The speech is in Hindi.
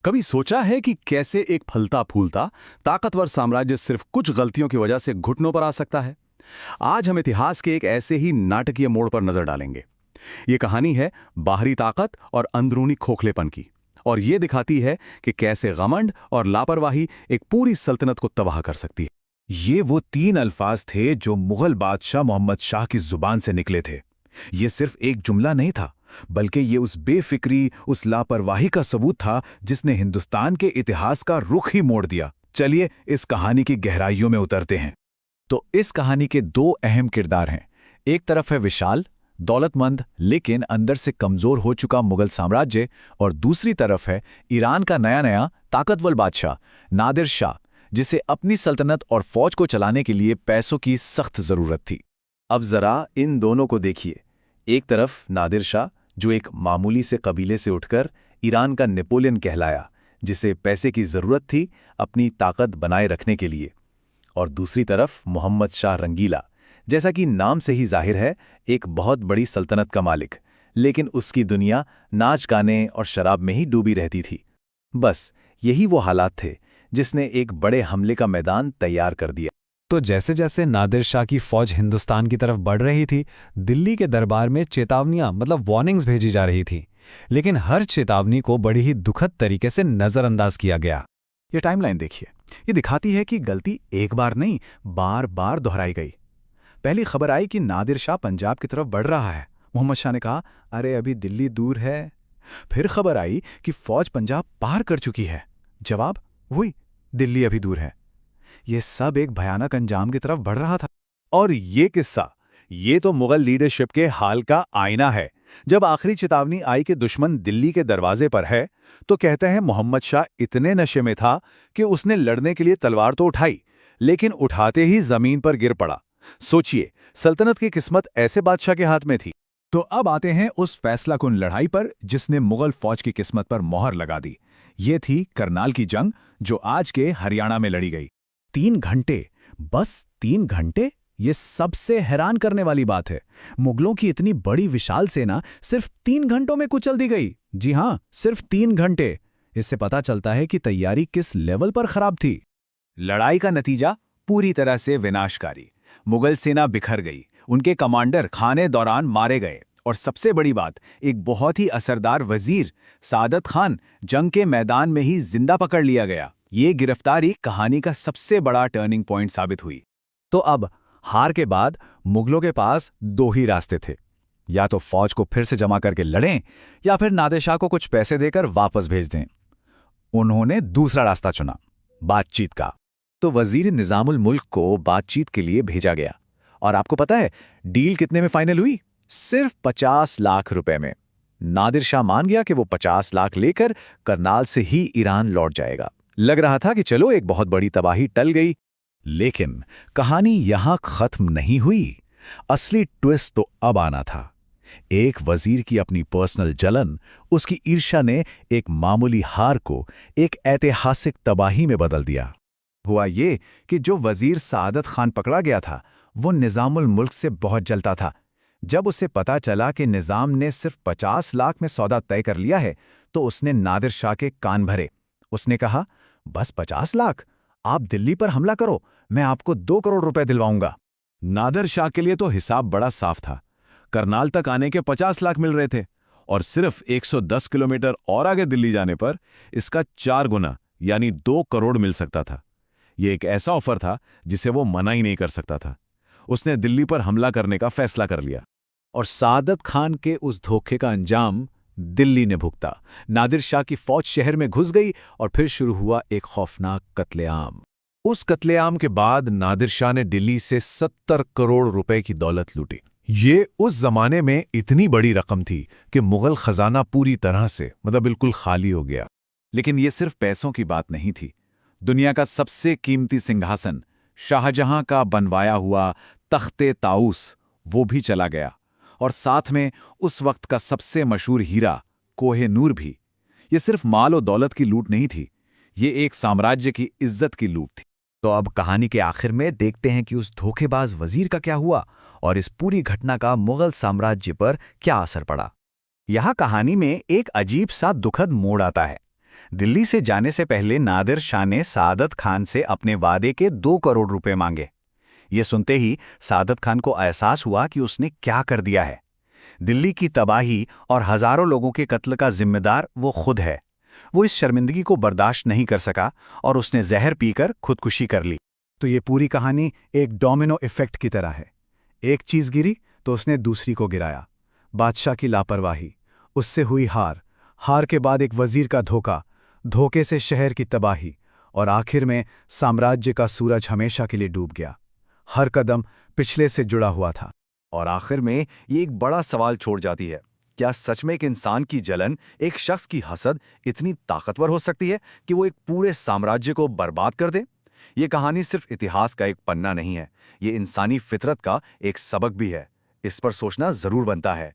कभी सोचा है कि कैसे एक फलता फूलता ताकतवर साम्राज्य सिर्फ कुछ गलतियों की वजह से घुटनों पर आ सकता है? आज हम इतिहास के एक ऐसे ही नाटकीय मोड़ पर नजर डालेंगे। ये कहानी है बाहरी ताकत और अंदरूनी खोखलेपन की, और ये दिखाती है कि कैसे घमंड और लापरवाही एक पूरी सल्तनत को तबाह कर सकती है। ये वो 3 अल्फाज थे जो मुगल बादशाह मोहम्मद शाह की जुबान से निकले थे। ये सिर्फ एक जुमला नहीं था, बल्कि ये उस बेफिक्री, उस लापरवाही का सबूत था जिसने हिंदुस्तान के इतिहास का रुख ही मोड़ दिया। चलिए इस कहानी की गहराइयों में उतरते हैं। तो इस कहानी के 2 अहम किरदार हैं। एक तरफ है विशाल, दौलतमंद लेकिन अंदर से कमजोर हो चुका मुगल साम्राज्य, और दूसरी तरफ है ईरान का नया नया ताकतवर बादशाह नादिर शाह, जिसे अपनी सल्तनत और फौज को चलाने के लिए पैसों की सख्त जरूरत थी। अब जरा इन दोनों को देखिए। एक तरफ नादिर शाह, जो एक मामूली से कबीले से उठकर ईरान का नेपोलियन कहलाया, जिसे पैसे की जरूरत थी अपनी ताकत बनाए रखने के लिए। और दूसरी तरफ मोहम्मद शाह रंगीला, जैसा कि नाम से ही जाहिर है, एक बहुत बड़ी सल्तनत का मालिक, लेकिन उसकी दुनिया नाच गाने और शराब में ही डूबी रहती थी। बस यही वो हालात थे जिसने एक बड़े हमले का मैदान तैयार कर दिया। तो जैसे जैसे नादिर शाह की फौज हिंदुस्तान की तरफ बढ़ रही थी, दिल्ली के दरबार में चेतावनियां वार्निंग्स भेजी जा रही थी, लेकिन हर चेतावनी को बड़ी ही दुखद तरीके से नजरअंदाज किया गया। ये टाइमलाइन देखिए, ये दिखाती है कि गलती एक बार नहीं, बार बार दोहराई गई। पहली खबर आई कि नादिर शाह पंजाब की तरफ बढ़ रहा है। मोहम्मद शाह ने कहा, अरे अभी दिल्ली दूर है। फिर खबर आई कि फौज पंजाब पार कर चुकी है। जवाब वही, दिल्ली अभी दूर है। यह सब एक भयानक अंजाम की तरफ बढ़ रहा था। और ये किस्सा, ये तो मुगल लीडरशिप के हाल का आईना है। जब आखिरी चेतावनी आई कि दुश्मन दिल्ली के दरवाजे पर है, तो कहते हैं मोहम्मद शाह इतने नशे में था कि उसने लड़ने के लिए तलवार तो उठाई, लेकिन उठाते ही जमीन पर गिर पड़ा। सोचिए, सल्तनत की किस्मत ऐसे बादशाह के हाथ में थी। तो अब आते हैं उस फैसलाकुन लड़ाई पर जिसने मुगल फौज की किस्मत पर मोहर लगा दी। ये थी करनाल की जंग, जो आज के हरियाणा में लड़ी गई। 3 घंटे, बस 3 घंटे। ये सबसे हैरान करने वाली बात है। मुगलों की इतनी बड़ी विशाल सेना सिर्फ 3 घंटों में कुचल दी गई। जी हां, सिर्फ 3 घंटे। इससे पता चलता है कि तैयारी किस लेवल पर खराब थी। लड़ाई का नतीजा पूरी तरह से विनाशकारी। मुगल सेना बिखर गई, उनके कमांडर खाने दौरान मारे गए, और सबसे बड़ी बात, एक बहुत ही असरदार वजीर सादत खान जंग के मैदान में ही जिंदा पकड़ लिया गया। ये गिरफ्तारी कहानी का सबसे बड़ा टर्निंग पॉइंट साबित हुई। तो अब हार के बाद मुगलों के पास 2 ही रास्ते थे। या तो फौज को फिर से जमा करके लड़ें, या फिर नादिर शाह को कुछ पैसे देकर वापस भेज दें। उन्होंने दूसरा रास्ता चुना, बातचीत का। तो वजीर निजामुल मुल्क को बातचीत के लिए भेजा गया। और आपको पता है डील कितने में फाइनल हुई? सिर्फ 50 लाख रुपए में। नादिर शाह मान गया कि वो 50 लाख लेकर करनाल से ही ईरान लौट जाएगा। लग रहा था कि चलो एक बहुत बड़ी तबाही टल गई। लेकिन कहानी यहां खत्म नहीं हुई। असली ट्विस्ट तो अब आना था। एक वजीर की अपनी पर्सनल जलन, उसकी ईर्ष्या ने एक मामूली हार को एक ऐतिहासिक तबाही में बदल दिया। हुआ ये कि जो वजीर सादत खान पकड़ा गया था, वो निजामुल मुल्क से बहुत जलता था। जब उसे पता चला कि निजाम ने सिर्फ 50 लाख में सौदा तय कर लिया है, तो उसने नादिर शाह के कान भरे। उसने कहा, बस 50 लाख? आप दिल्ली पर हमला करो, मैं आपको 2 करोड़ रुपए दिलवाऊंगा। नादिर शाह के लिए तो हिसाब बड़ा साफ था। करनाल तक आने के 50 लाख मिल रहे थे, और सिर्फ 110 किलोमीटर और आगे दिल्ली जाने पर इसका 4 गुना यानी 2 करोड़ मिल सकता था। यह एक ऐसा ऑफर था जिसे वो मना ही नहीं कर सकता था। उसने दिल्ली पर हमला करने का फैसला कर लिया। और सादत खान के उस धोखे का अंजाम दिल्ली ने भुगता। नादिर शाह की फौज शहर में घुस गई, और फिर शुरू हुआ एक खौफनाक कत्लेआम। उस कत्लेआम के बाद नादिर शाह ने दिल्ली से 70 करोड़ रुपए की दौलत लूटी। ये उस जमाने में इतनी बड़ी रकम थी कि मुगल खजाना पूरी तरह से बिल्कुल खाली हो गया। लेकिन ये सिर्फ पैसों की बात नहीं थी। दुनिया का सबसे कीमती सिंहासन, शाहजहां का बनवाया हुआ तख्ते ताऊस, वो भी चला गया। और साथ में उस वक्त का सबसे मशहूर हीरा कोहे नूर भी। ये सिर्फ माल और दौलत की लूट नहीं थी, ये एक साम्राज्य की इज्जत की लूट थी। तो अब कहानी के आखिर में देखते हैं कि उस धोखेबाज वजीर का क्या हुआ, और इस पूरी घटना का मुगल साम्राज्य पर क्या असर पड़ा। यह कहानी में एक अजीब सा दुखद मोड़ आता है। दिल्ली से जाने से पहले नादिर शाह ने सादत खान से अपने वादे के 2 करोड़ रुपए मांगे। ये सुनते ही सादत खान को एहसास हुआ कि उसने क्या कर दिया है। दिल्ली की तबाही और हजारों लोगों के कत्ल का जिम्मेदार वो खुद है। वो इस शर्मिंदगी को बर्दाश्त नहीं कर सका और उसने जहर पीकर खुदकुशी कर ली। तो ये पूरी कहानी एक डोमिनो इफेक्ट की तरह है। एक चीज गिरी तो उसने दूसरी को गिराया। बादशाह की लापरवाही, उससे हुई हार, हार के बाद एक वजीर का धोखा, धोखे से शहर की तबाही, और आखिर में साम्राज्य का सूरज हमेशा के लिए डूब गया। हर कदम पिछले से जुड़ा हुआ था। और आखिर में ये एक बड़ा सवाल छोड़ जाती है, क्या सच में एक इंसान की जलन, एक शख्स की हसद इतनी ताकतवर हो सकती है कि वो एक पूरे साम्राज्य को बर्बाद कर दे? ये कहानी सिर्फ इतिहास का एक पन्ना नहीं है, ये इंसानी फितरत का एक सबक भी है। इस पर सोचना जरूर बनता है।